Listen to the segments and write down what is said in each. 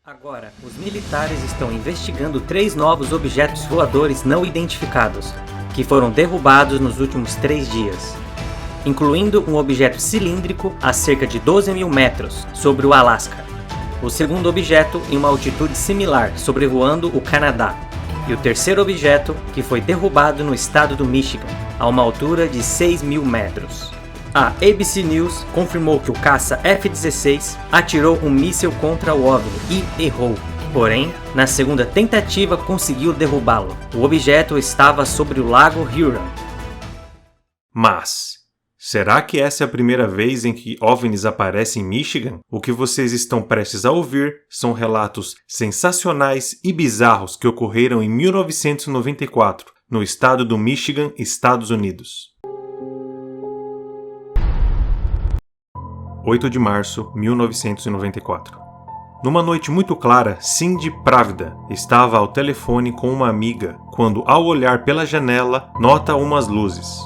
Agora, os militares estão investigando 3 novos objetos voadores não identificados, que foram derrubados nos últimos 3 dias, incluindo um objeto cilíndrico a cerca de 12 mil metros sobre o Alasca, o segundo objeto em uma altitude similar sobrevoando o Canadá, e o terceiro objeto que foi derrubado no estado do Michigan, a uma altura de 6 mil metros. A ABC News confirmou que o caça F-16 atirou um míssil contra o OVNI e errou. Porém, na segunda tentativa conseguiu derrubá-lo. O objeto estava sobre o lago Huron. Mas, será que essa é a primeira vez em que OVNIs aparecem em Michigan? O que vocês estão prestes a ouvir são relatos sensacionais e bizarros que ocorreram em 1994, no estado do Michigan, Estados Unidos. 8 de março de 1994. Numa noite muito clara, Cindy Pravda estava ao telefone com uma amiga quando, ao olhar pela janela, nota umas luzes.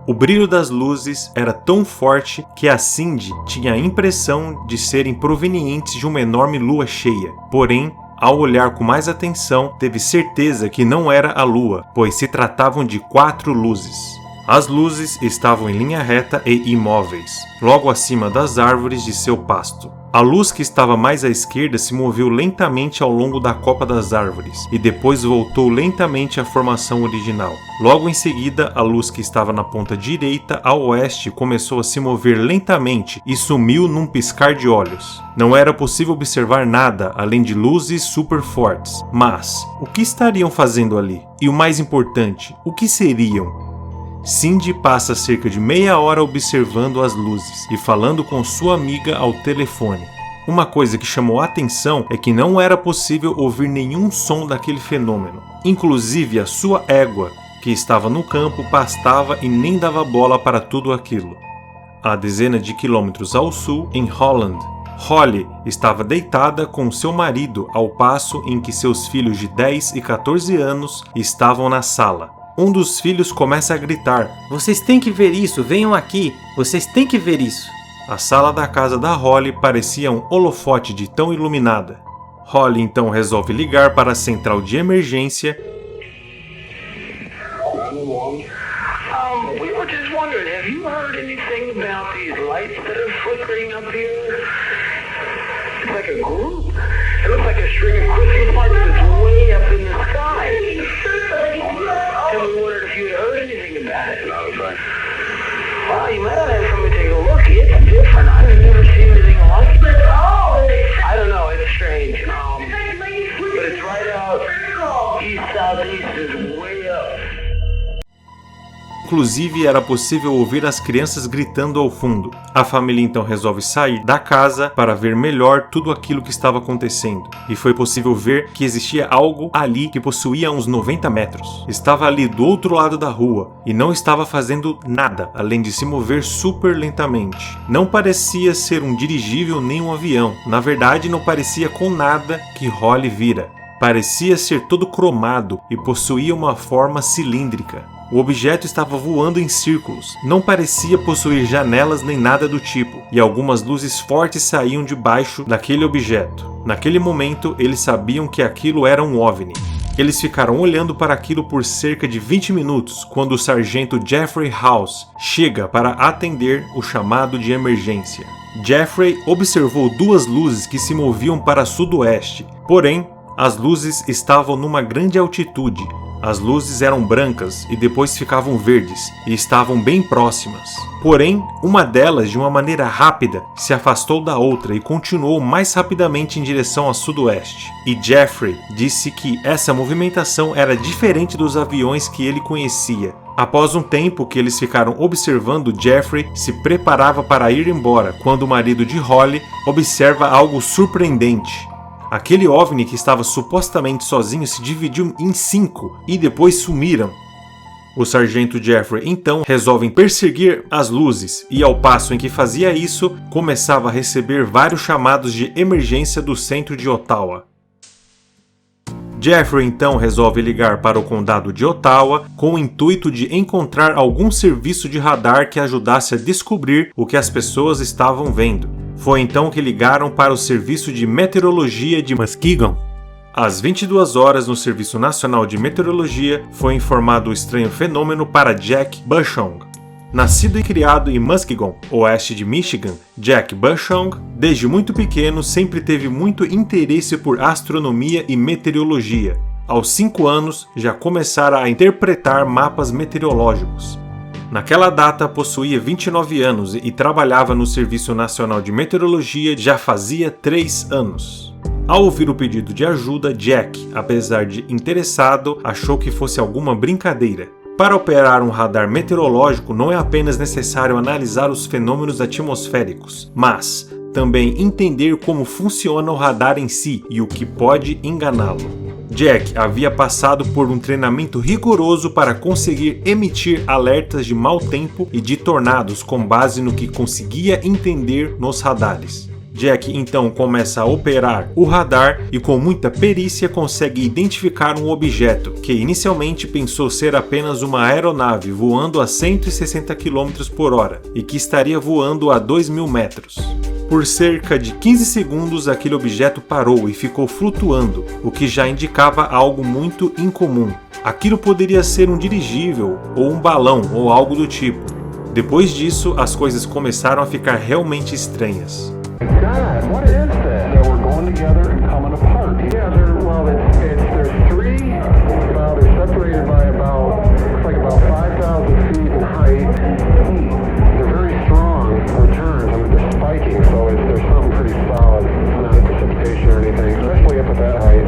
O brilho das luzes era tão forte que a Cindy tinha a impressão de serem provenientes de uma enorme lua cheia. Porém, ao olhar com mais atenção, teve certeza que não era a lua, pois se tratavam de 4 luzes. As luzes estavam em linha reta e imóveis, logo acima das árvores de seu pasto. A luz que estava mais à esquerda se moveu lentamente ao longo da copa das árvores e depois voltou lentamente à formação original. Logo em seguida, a luz que estava na ponta direita ao oeste começou a se mover lentamente e sumiu num piscar de olhos. Não era possível observar nada além de luzes super fortes. Mas, o que estariam fazendo ali? E o mais importante, o que seriam? Cindy passa cerca de meia hora observando as luzes e falando com sua amiga ao telefone. Uma coisa que chamou a atenção é que não era possível ouvir nenhum som daquele fenômeno. Inclusive a sua égua, que estava no campo, pastava e nem dava bola para tudo aquilo. A dezenas de quilômetros ao sul, em Holland, Holly estava deitada com seu marido ao passo em que seus filhos de 10 e 14 anos estavam na sala. Um dos filhos começa a gritar: "Vocês têm que ver isso, venham aqui, vocês têm que ver isso." A sala da casa da Holly parecia um holofote de tão iluminada. Holly então resolve ligar para a central de emergência. We were just wondering, have you heard anything about these lights that are flickering up here? It's like a group. It looks like a string of Christmas lights that's way up in the sky. And we wondered if you had heard anything about it. No, that's right. Well, you might not have come and take a look. It's different. I've never seen anything like it. I don't know. It's strange. But it's right out east, southeast, is way up. Inclusive, era possível ouvir as crianças gritando ao fundo. A família então resolve sair da casa para ver melhor tudo aquilo que estava acontecendo. E foi possível ver que existia algo ali que possuía uns 90 metros. Estava ali do outro lado da rua e não estava fazendo nada, além de se mover super lentamente. Não parecia ser um dirigível nem um avião. Na verdade, não parecia com nada que Holly vira. Parecia ser todo cromado e possuía uma forma cilíndrica. O objeto estava voando em círculos, não parecia possuir janelas nem nada do tipo, e algumas luzes fortes saíam debaixo daquele objeto. Naquele momento, eles sabiam que aquilo era um OVNI. Eles ficaram olhando para aquilo por cerca de 20 minutos, quando o sargento Jeffrey House chega para atender o chamado de emergência. Jeffrey observou 2 luzes que se moviam para sudoeste, porém, as luzes estavam numa grande altitude. As luzes eram brancas e depois ficavam verdes e estavam bem próximas. Porém, uma delas, de uma maneira rápida, se afastou da outra e continuou mais rapidamente em direção a sudoeste. E Jeffrey disse que essa movimentação era diferente dos aviões que ele conhecia. Após um tempo que eles ficaram observando, Jeffrey se preparava para ir embora quando o marido de Holly observa algo surpreendente. Aquele OVNI que estava supostamente sozinho se dividiu em 5 e depois sumiram. O sargento Jeffrey então resolve perseguir as luzes e, ao passo em que fazia isso, começava a receber vários chamados de emergência do centro de Ottawa. Jeffrey então resolve ligar para o condado de Ottawa com o intuito de encontrar algum serviço de radar que ajudasse a descobrir o que as pessoas estavam vendo. Foi então que ligaram para o Serviço de Meteorologia de Muskegon. Às 22 horas, no Serviço Nacional de Meteorologia, foi informado o estranho fenômeno para Jack Bushong. Nascido e criado em Muskegon, oeste de Michigan, Jack Bushong, desde muito pequeno, sempre teve muito interesse por astronomia e meteorologia. Aos 5 anos, já começara a interpretar mapas meteorológicos. Naquela data, possuía 29 anos e trabalhava no Serviço Nacional de Meteorologia já fazia 3 anos. Ao ouvir o pedido de ajuda, Jack, apesar de interessado, achou que fosse alguma brincadeira. Para operar um radar meteorológico não é apenas necessário analisar os fenômenos atmosféricos, mas também entender como funciona o radar em si e o que pode enganá-lo. Jack havia passado por um treinamento rigoroso para conseguir emitir alertas de mau tempo e de tornados com base no que conseguia entender nos radares. Jack então começa a operar o radar e com muita perícia consegue identificar um objeto que inicialmente pensou ser apenas uma aeronave voando a 160 km por hora e que estaria voando a 2.000 metros. Por cerca de 15 segundos aquele objeto parou e ficou flutuando, o que já indicava algo muito incomum. Aquilo poderia ser um dirigível ou um balão ou algo do tipo. Depois disso, as coisas começaram a ficar realmente estranhas. God, what is that? That we're going together and coming apart. Yeah, there's three. They're separated by looks like about 5,000 feet in height. They're very strong returns. I mean, they're spiking, so there's something pretty solid. Not a precipitation or anything, especially up at that height.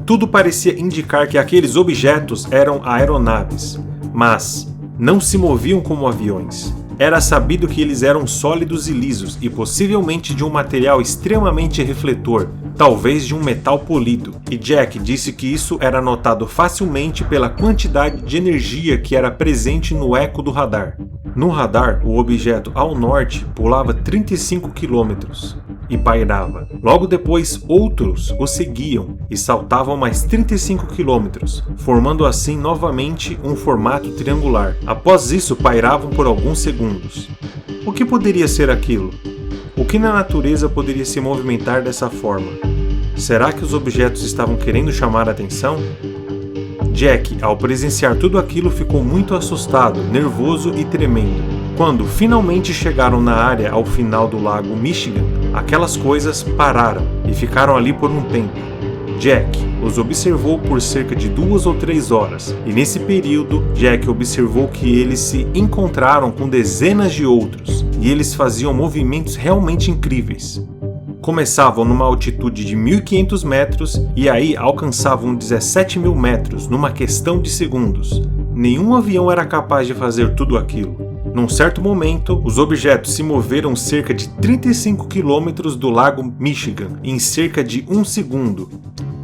Tudo parecia indicar que aqueles objetos eram aeronaves, mas não se moviam como aviões. Era sabido que eles eram sólidos e lisos e possivelmente de um material extremamente refletor, talvez de um metal polido, e Jack disse que isso era notado facilmente pela quantidade de energia que era presente no eco do radar. No radar, o objeto ao norte pulava 35 km e pairava. Logo depois, outros o seguiam e saltavam mais 35 km, formando assim novamente um formato triangular. Após isso, pairavam por alguns segundos. O que poderia ser aquilo? O que na natureza poderia se movimentar dessa forma? Será que os objetos estavam querendo chamar a atenção? Jack, ao presenciar tudo aquilo, ficou muito assustado, nervoso e tremendo. Quando finalmente chegaram na área ao final do lago Michigan, aquelas coisas pararam e ficaram ali por um tempo. Jack os observou por cerca de 2 ou 3 horas, e nesse período, Jack observou que eles se encontraram com dezenas de outros, e eles faziam movimentos realmente incríveis. Começavam numa altitude de 1.500 metros e aí alcançavam 17.000 metros numa questão de segundos. Nenhum avião era capaz de fazer tudo aquilo. Num certo momento, os objetos se moveram cerca de 35 km do lago Michigan em cerca de 1 segundo,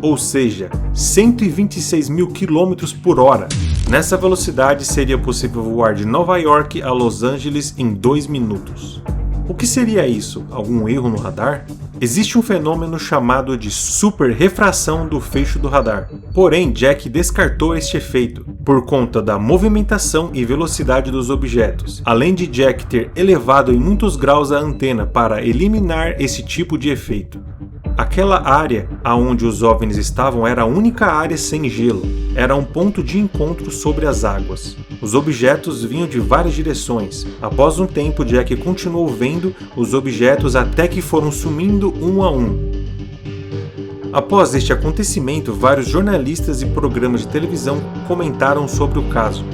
ou seja, 126.000 km por hora. Nessa velocidade seria possível voar de Nova York a Los Angeles em 2 minutos. O que seria isso? Algum erro no radar? Existe um fenômeno chamado de superrefração do feixe do radar. Porém, Jack descartou este efeito, por conta da movimentação e velocidade dos objetos, além de Jack ter elevado em muitos graus a antena para eliminar esse tipo de efeito. Aquela área aonde os OVNIs estavam era a única área sem gelo, era um ponto de encontro sobre as águas. Os objetos vinham de várias direções. Após um tempo, Jack continuou vendo os objetos até que foram sumindo um a um. Após este acontecimento, vários jornalistas e programas de televisão comentaram sobre o caso.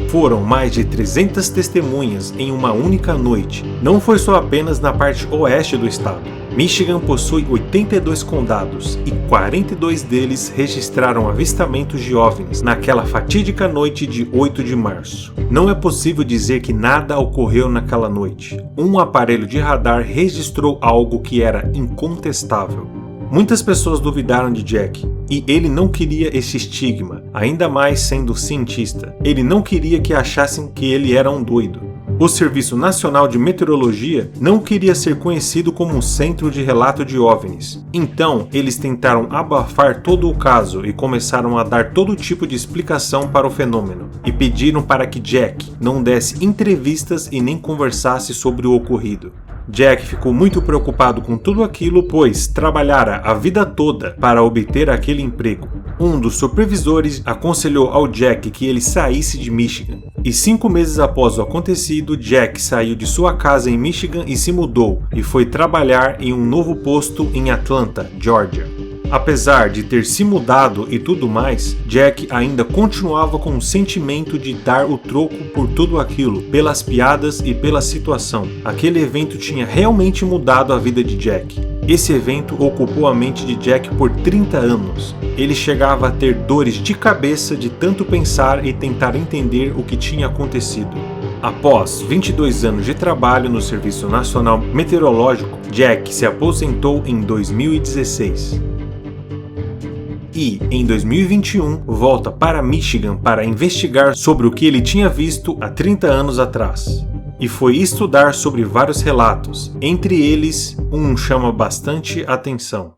Foram mais de 300 testemunhas em uma única noite. Não foi só apenas na parte oeste do estado. Michigan possui 82 condados e 42 deles registraram avistamentos de OVNIs naquela fatídica noite de 8 de março. Não é possível dizer que nada ocorreu naquela noite. Um aparelho de radar registrou algo que era incontestável. Muitas pessoas duvidaram de Jack, e ele não queria esse estigma, ainda mais sendo cientista. Ele não queria que achassem que ele era um doido. O Serviço Nacional de Meteorologia não queria ser conhecido como um centro de relato de OVNIs. Então, eles tentaram abafar todo o caso e começaram a dar todo tipo de explicação para o fenômeno, e pediram para que Jack não desse entrevistas e nem conversasse sobre o ocorrido. Jack ficou muito preocupado com tudo aquilo, pois trabalhara a vida toda para obter aquele emprego. Um dos supervisores aconselhou ao Jack que ele saísse de Michigan. E 5 meses após o acontecido, Jack saiu de sua casa em Michigan e se mudou, e foi trabalhar em um novo posto em Atlanta, Georgia. Apesar de ter se mudado e tudo mais, Jack ainda continuava com o sentimento de dar o troco por tudo aquilo, pelas piadas e pela situação. Aquele evento tinha realmente mudado a vida de Jack. Esse evento ocupou a mente de Jack por 30 anos. Ele chegava a ter dores de cabeça de tanto pensar e tentar entender o que tinha acontecido. Após 22 anos de trabalho no Serviço Nacional Meteorológico, Jack se aposentou em 2016. E, em 2021, volta para Michigan para investigar sobre o que ele tinha visto há 30 anos atrás. E foi estudar sobre vários relatos, entre eles, um chama bastante atenção.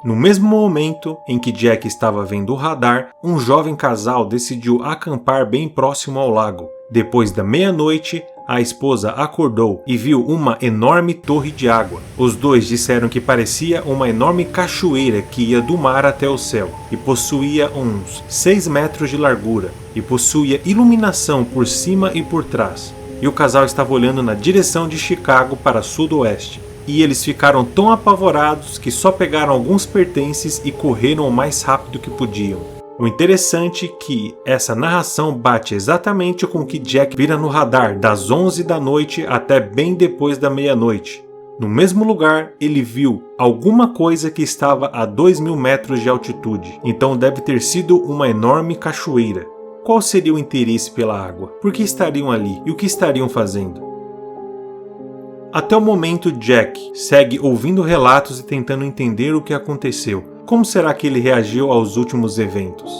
No mesmo momento em que Jack estava vendo o radar, um jovem casal decidiu acampar bem próximo ao lago. Depois da meia-noite, a esposa acordou e viu uma enorme torre de água. Os dois disseram que parecia uma enorme cachoeira que ia do mar até o céu e possuía uns 6 metros de largura e possuía iluminação por cima e por trás. E o casal estava olhando na direção de Chicago para sudoeste. E eles ficaram tão apavorados que só pegaram alguns pertences e correram o mais rápido que podiam. O interessante é que essa narração bate exatamente com o que Jack vira no radar das 11 da noite até bem depois da meia-noite. No mesmo lugar, ele viu alguma coisa que estava a 2.000 metros de altitude, então deve ter sido uma enorme cachoeira. Qual seria o interesse pela água? Por que estariam ali? E o que estariam fazendo? Até o momento, Jack segue ouvindo relatos e tentando entender o que aconteceu. Como será que ele reagiu aos últimos eventos?